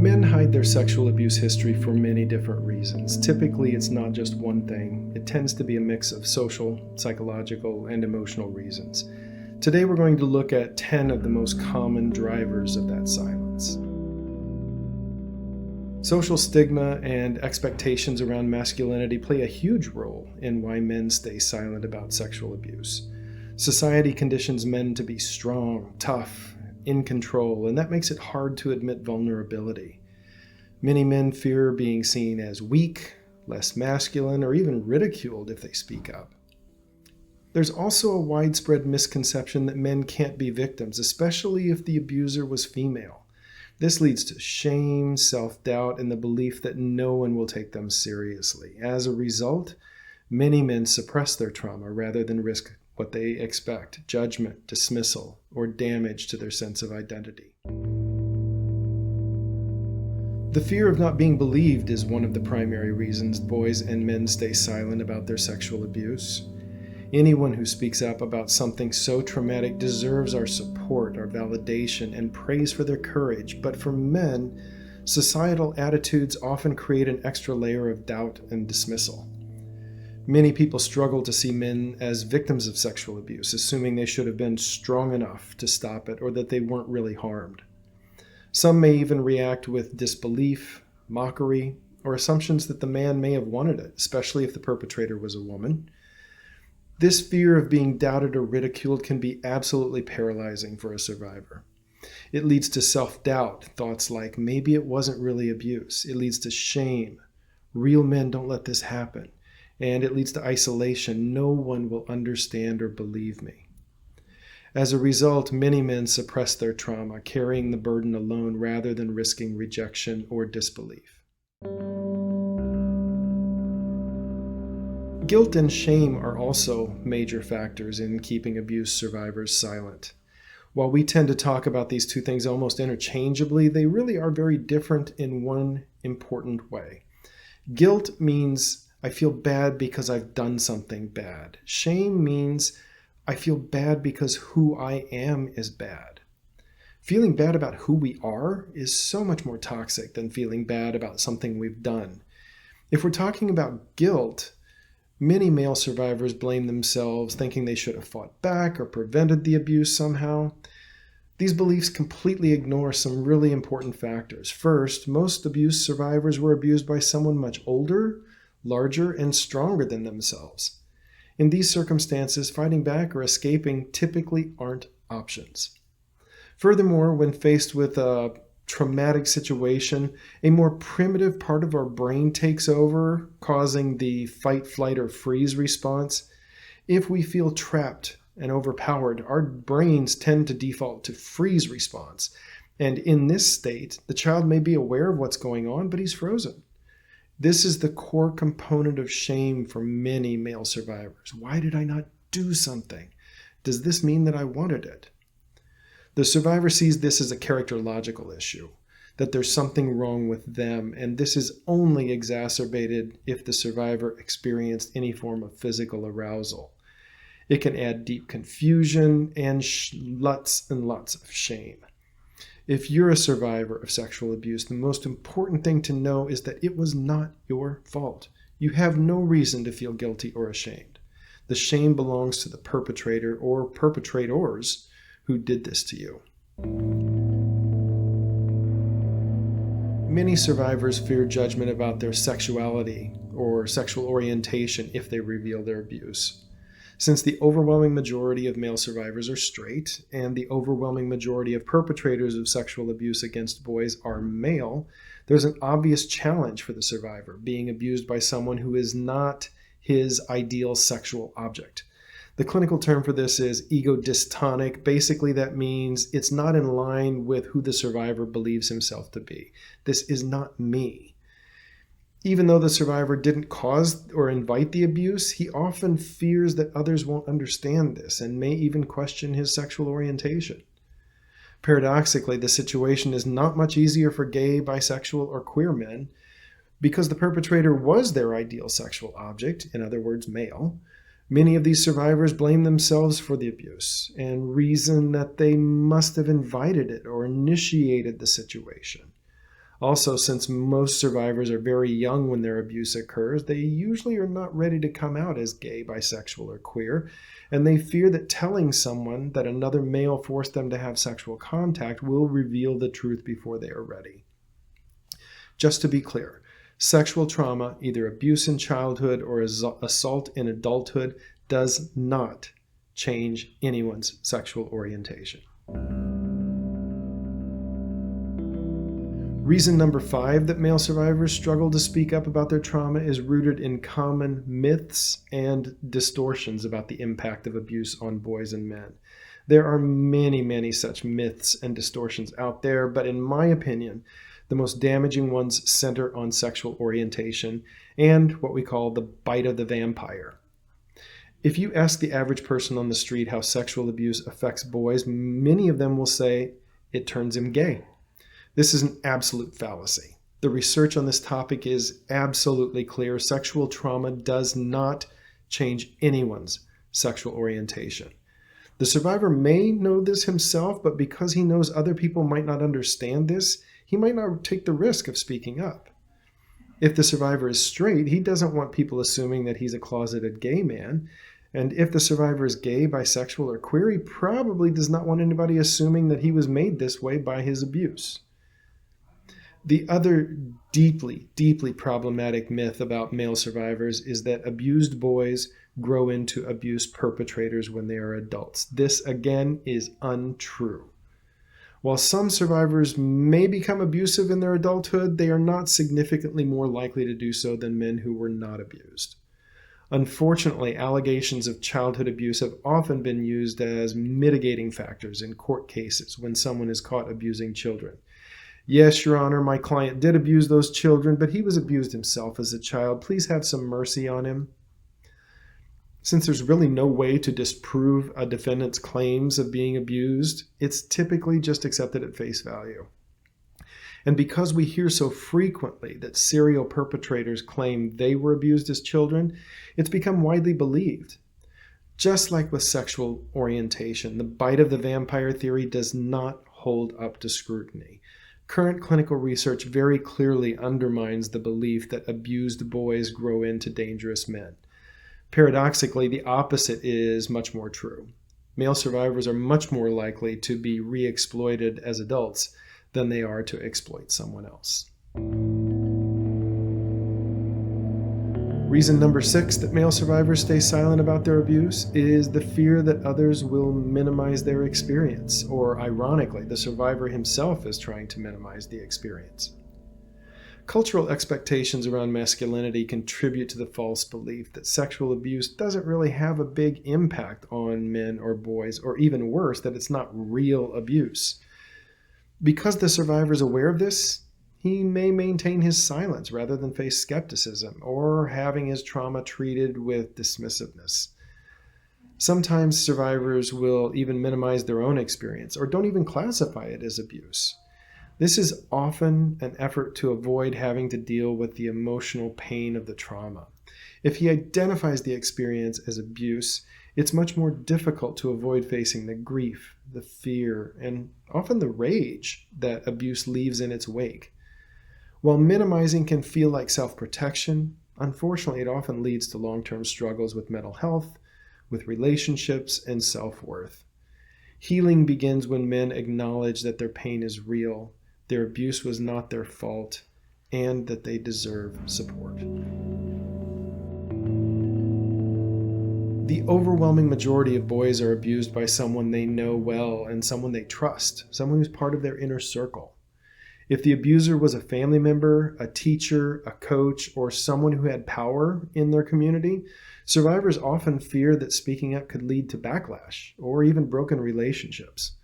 Men hide their sexual abuse history for many different reasons. Typically, it's not just one thing. It tends to be a mix of social, psychological, and emotional reasons. Today, we're going to look at 10 of the most common drivers of that silence. Social stigma and expectations around masculinity play a huge role in why men stay silent about sexual abuse. Society conditions men to be strong, tough, in control, and that makes it hard to admit vulnerability. Many men fear being seen as weak, less masculine, or even ridiculed if they speak up. There's also a widespread misconception that men can't be victims, especially if the abuser was female. This leads to shame, self-doubt, and the belief that no one will take them seriously. As a result, many men suppress their trauma rather than risk what they expect: judgment, dismissal, or damage to their sense of identity. The fear of not being believed is one of the primary reasons boys and men stay silent about their sexual abuse. Anyone who speaks up about something so traumatic deserves our support, our validation, and praise for their courage. But for men, societal attitudes often create an extra layer of doubt and dismissal. Many people struggle to see men as victims of sexual abuse, assuming they should have been strong enough to stop it or that they weren't really harmed. Some may even react with disbelief, mockery, or assumptions that the man may have wanted it, especially if the perpetrator was a woman. This fear of being doubted or ridiculed can be absolutely paralyzing for a survivor. It leads to self-doubt, thoughts like, maybe it wasn't really abuse. It leads to shame. Real men don't let this happen. And it leads to isolation. No one will understand or believe me. As a result, many men suppress their trauma, carrying the burden alone rather than risking rejection or disbelief. Guilt and shame are also major factors in keeping abuse survivors silent. While we tend to talk about these two things almost interchangeably, they really are very different in one important way. Guilt means I feel bad because I've done something bad. Shame means I feel bad because who I am is bad. Feeling bad about who we are is so much more toxic than feeling bad about something we've done. If we're talking about guilt, many male survivors blame themselves, thinking they should have fought back or prevented the abuse somehow. These beliefs completely ignore some really important factors. First, most abuse survivors were abused by someone much older, larger, and stronger than themselves. In these circumstances, fighting back or escaping typically aren't options. Furthermore, when faced with a traumatic situation, a more primitive part of our brain takes over, causing the fight, flight, or freeze response. If we feel trapped and overpowered, our brains tend to default to freeze response. And in this state, the child may be aware of what's going on, but he's frozen. This is the core component of shame for many male survivors. Why did I not do something? Does this mean that I wanted it? The survivor sees this as a characterological issue, that there's something wrong with them, and this is only exacerbated if the survivor experienced any form of physical arousal. It can add deep confusion and lots and lots of shame. If you're a survivor of sexual abuse, the most important thing to know is that it was not your fault. You have no reason to feel guilty or ashamed. The shame belongs to the perpetrator or perpetrators who did this to you. Many survivors fear judgment about their sexuality or sexual orientation if they reveal their abuse. Since the overwhelming majority of male survivors are straight, and the overwhelming majority of perpetrators of sexual abuse against boys are male, there's an obvious challenge for the survivor, being abused by someone who is not his ideal sexual object. The clinical term for this is ego-dystonic. Basically, that means it's not in line with who the survivor believes himself to be. This is not me. Even though the survivor didn't cause or invite the abuse, he often fears that others won't understand this and may even question his sexual orientation. Paradoxically, the situation is not much easier for gay, bisexual, or queer men because the perpetrator was their ideal sexual object, in other words, male. Many of these survivors blame themselves for the abuse and reason that they must have invited it or initiated the situation. Also, since most survivors are very young when their abuse occurs, they usually are not ready to come out as gay, bisexual, or queer, and they fear that telling someone that another male forced them to have sexual contact will reveal the truth before they are ready. Just to be clear, sexual trauma, either abuse in childhood or assault in adulthood, does not change anyone's sexual orientation. Reason number 5 that male survivors struggle to speak up about their trauma is rooted in common myths and distortions about the impact of abuse on boys and men. There are many, many such myths and distortions out there, but in my opinion, the most damaging ones center on sexual orientation and what we call the bite of the vampire. If you ask the average person on the street how sexual abuse affects boys, many of them will say it turns him gay. This is an absolute fallacy. The research on this topic is absolutely clear. Sexual trauma does not change anyone's sexual orientation. The survivor may know this himself, but because he knows other people might not understand this, he might not take the risk of speaking up. If the survivor is straight, he doesn't want people assuming that he's a closeted gay man. And if the survivor is gay, bisexual, or queer, he probably does not want anybody assuming that he was made this way by his abuse. The other deeply, deeply problematic myth about male survivors is that abused boys grow into abuse perpetrators when they are adults. This, again, is untrue. While some survivors may become abusive in their adulthood, they are not significantly more likely to do so than men who were not abused. Unfortunately, allegations of childhood abuse have often been used as mitigating factors in court cases when someone is caught abusing children. Yes, Your Honor, my client did abuse those children, but he was abused himself as a child. Please have some mercy on him. Since there's really no way to disprove a defendant's claims of being abused, it's typically just accepted at face value. And because we hear so frequently that serial perpetrators claim they were abused as children, it's become widely believed. Just like with sexual orientation, the bite of the vampire theory does not hold up to scrutiny. Current clinical research very clearly undermines the belief that abused boys grow into dangerous men. Paradoxically, the opposite is much more true. Male survivors are much more likely to be re-exploited as adults than they are to exploit someone else. Reason number 6 that male survivors stay silent about their abuse is the fear that others will minimize their experience, or ironically, the survivor himself is trying to minimize the experience. Cultural expectations around masculinity contribute to the false belief that sexual abuse doesn't really have a big impact on men or boys, or even worse, that it's not real abuse. Because the survivor is aware of this, he may maintain his silence rather than face skepticism or having his trauma treated with dismissiveness. Sometimes survivors will even minimize their own experience or don't even classify it as abuse. This is often an effort to avoid having to deal with the emotional pain of the trauma. If he identifies the experience as abuse, it's much more difficult to avoid facing the grief, the fear, and often the rage that abuse leaves in its wake. While minimizing can feel like self-protection, unfortunately it often leads to long-term struggles with mental health, with relationships, and self-worth. Healing begins when men acknowledge that their pain is real, their abuse was not their fault, and that they deserve support. The overwhelming majority of boys are abused by someone they know well and someone they trust, someone who's part of their inner circle. If the abuser was a family member, a teacher, a coach, or someone who had power in their community, survivors often fear that speaking up could lead to backlash or even broken relationships.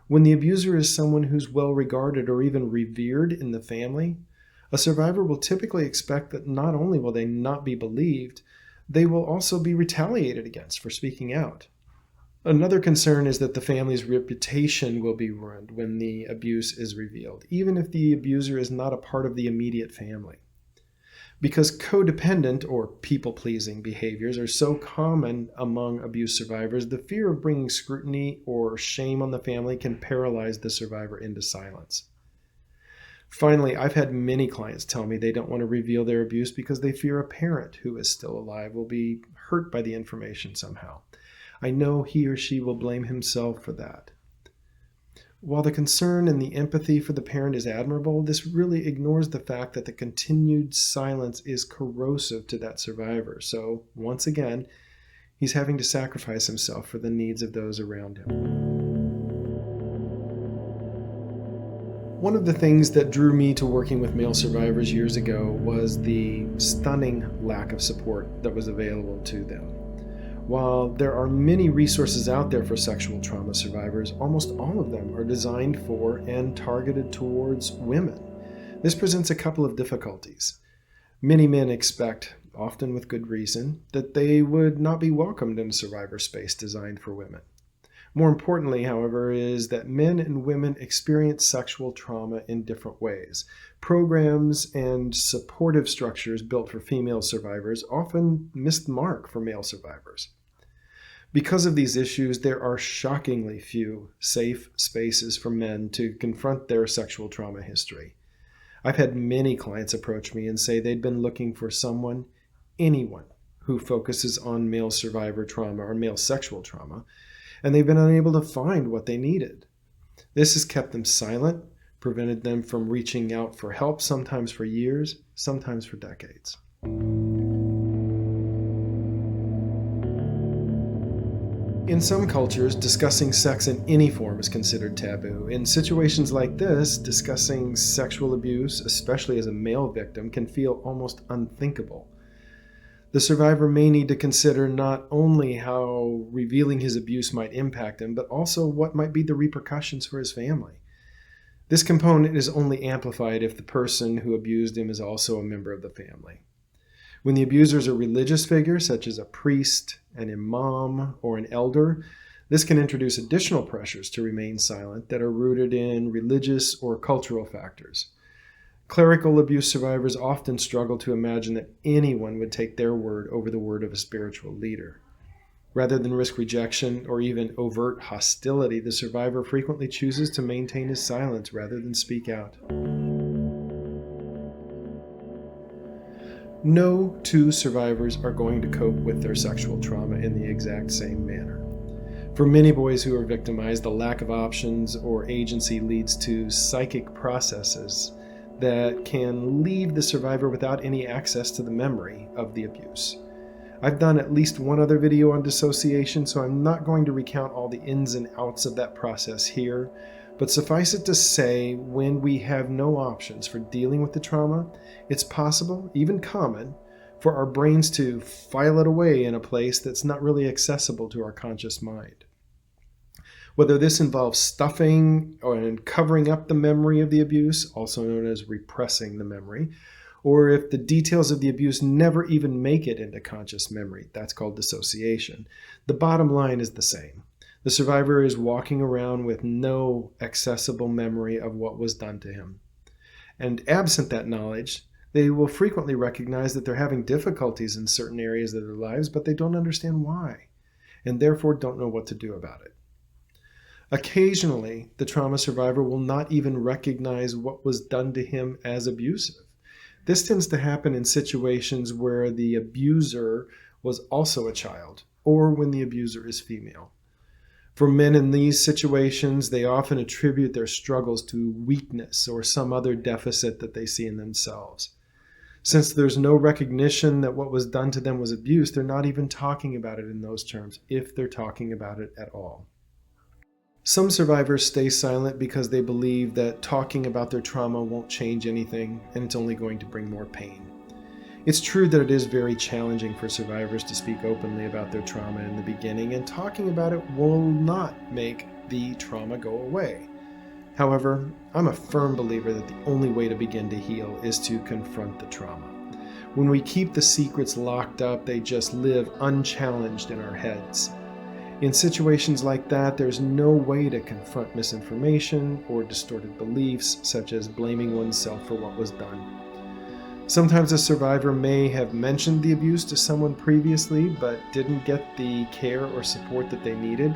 When the abuser is someone who's well regarded or even revered in the family, a survivor will typically expect that not only will they not be believed, they will also be retaliated against for speaking out. Another concern is that the family's reputation will be ruined when the abuse is revealed, even if the abuser is not a part of the immediate family. Because codependent or people-pleasing behaviors are so common among abuse survivors, the fear of bringing scrutiny or shame on the family can paralyze the survivor into silence. Finally, I've had many clients tell me they don't want to reveal their abuse because they fear a parent who is still alive will be hurt by the information somehow. I know he or she will blame himself for that. While the concern and the empathy for the parent is admirable, this really ignores the fact that the continued silence is corrosive to that survivor. So, once again, he's having to sacrifice himself for the needs of those around him. One of the things that drew me to working with male survivors years ago was the stunning lack of support that was available to them. While there are many resources out there for sexual trauma survivors, almost all of them are designed for and targeted towards women. This presents a couple of difficulties. Many men expect, often with good reason, that they would not be welcomed in a survivor space designed for women. More importantly, however, is that men and women experience sexual trauma in different ways. Programs and supportive structures built for female survivors often miss the mark for male survivors. Because of these issues, there are shockingly few safe spaces for men to confront their sexual trauma history. I've had many clients approach me and say they'd been looking for someone, anyone, who focuses on male survivor trauma or male sexual trauma, and they've been unable to find what they needed. This has kept them silent, prevented them from reaching out for help, sometimes for years, sometimes for decades. In some cultures, discussing sex in any form is considered taboo. In situations like this, discussing sexual abuse, especially as a male victim, can feel almost unthinkable. The survivor may need to consider not only how revealing his abuse might impact him, but also what might be the repercussions for his family. This component is only amplified if the person who abused him is also a member of the family. When the abuser is a religious figure, such as a priest, an imam, or an elder, this can introduce additional pressures to remain silent that are rooted in religious or cultural factors. Clerical abuse survivors often struggle to imagine that anyone would take their word over the word of a spiritual leader. Rather than risk rejection or even overt hostility, the survivor frequently chooses to maintain his silence rather than speak out. No two survivors are going to cope with their sexual trauma in the exact same manner. For many boys who are victimized, the lack of options or agency leads to psychic processes that can leave the survivor without any access to the memory of the abuse. I've done at least one other video on dissociation, so I'm not going to recount all the ins and outs of that process here, but suffice it to say, when we have no options for dealing with the trauma, it's possible, even common, for our brains to file it away in a place that's not really accessible to our conscious mind. Whether this involves stuffing or covering up the memory of the abuse, also known as repressing the memory, or if the details of the abuse never even make it into conscious memory, that's called dissociation. The bottom line is the same. The survivor is walking around with no accessible memory of what was done to him. And absent that knowledge, they will frequently recognize that they're having difficulties in certain areas of their lives, but they don't understand why, and therefore don't know what to do about it. Occasionally, the trauma survivor will not even recognize what was done to him as abusive. This tends to happen in situations where the abuser was also a child, or when the abuser is female. For men in these situations, they often attribute their struggles to weakness or some other deficit that they see in themselves. Since there's no recognition that what was done to them was abuse, they're not even talking about it in those terms, if they're talking about it at all. Some survivors stay silent because they believe that talking about their trauma won't change anything and it's only going to bring more pain. It's true that it is very challenging for survivors to speak openly about their trauma in the beginning, and talking about it will not make the trauma go away. However, I'm a firm believer that the only way to begin to heal is to confront the trauma. When we keep the secrets locked up, they just live unchallenged in our heads. In situations like that, there's no way to confront misinformation or distorted beliefs, such as blaming oneself for what was done. Sometimes a survivor may have mentioned the abuse to someone previously, but didn't get the care or support that they needed.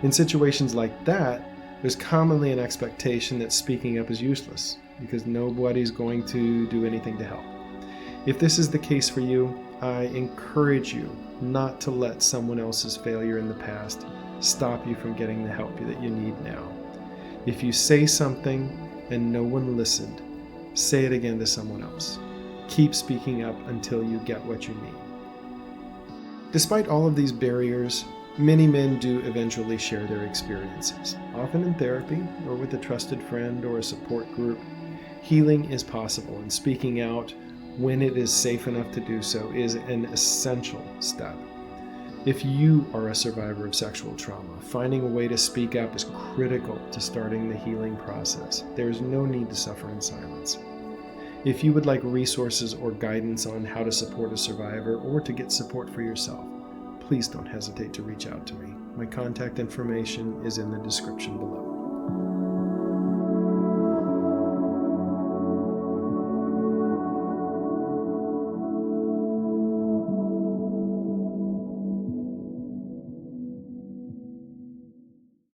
In situations like that, There's commonly an expectation that speaking up is useless because nobody's going to do anything to help. If this is the case for you, I encourage you not to let someone else's failure in the past stop you from getting the help that you need now. If you say something and no one listened, say it again to someone else. Keep speaking up until you get what you need. Despite all of these barriers, many men do eventually share their experiences, often in therapy or with a trusted friend or a support group. Healing is possible, and speaking out when it is safe enough to do so is an essential step. If you are a survivor of sexual trauma, finding a way to speak up is critical to starting the healing process. There is no need to suffer in silence. If you would like resources or guidance on how to support a survivor or to get support for yourself, please don't hesitate to reach out to me. My contact information is in the description below.